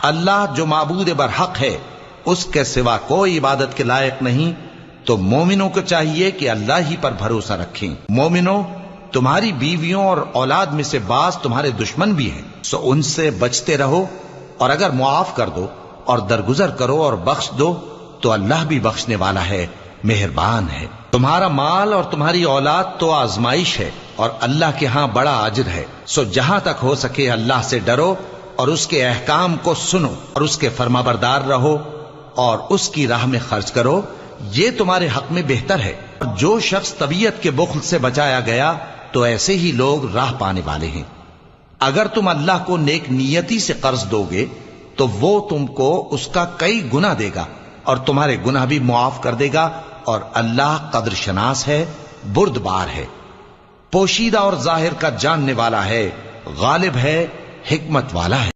अल्लाह जो माबूद बरहक है, उसके सिवा कोई इबादत के लायक नहीं। तो मोमिनों को चाहिए कि अल्लाह ही पर भरोसा रखें। मोमिनों, तुम्हारी बीवियों और औलाद में से बास तुम्हारे दुश्मन भी हैं, सो उनसे बचते रहो। और अगर मुआफ कर दो और दरगुजर करो और बख्श दो तो अल्लाह भी बख्शने वाला है, मेहरबान है। तुम्हारा माल और तुम्हारी औलाद तो आजमाइश है और अल्लाह के यहां बड़ा अजर है। सो जहां तक हो सके अल्लाह से डरो और उसके अहकाम को सुनो और उसके फरमाबरदार रहो और उसकी राह में खर्च करो, ये तुम्हारे हक में बेहतर है। जो शख्स तबीयत के बुख्ल से बचाया गया तो ऐसे ही लोग राह पाने वाले हैं। अगर तुम अल्लाह को नेक नियति से कर्ज दोगे तो वो तुमको उसका कई गुना देगा और तुम्हारे गुनाह भी मुआफ कर देगा। और अल्लाह कद्र शनास है, बुर्दबार है, पोशीदा और जाहिर का जानने वाला है, गालिब है, हिकमत वाला है।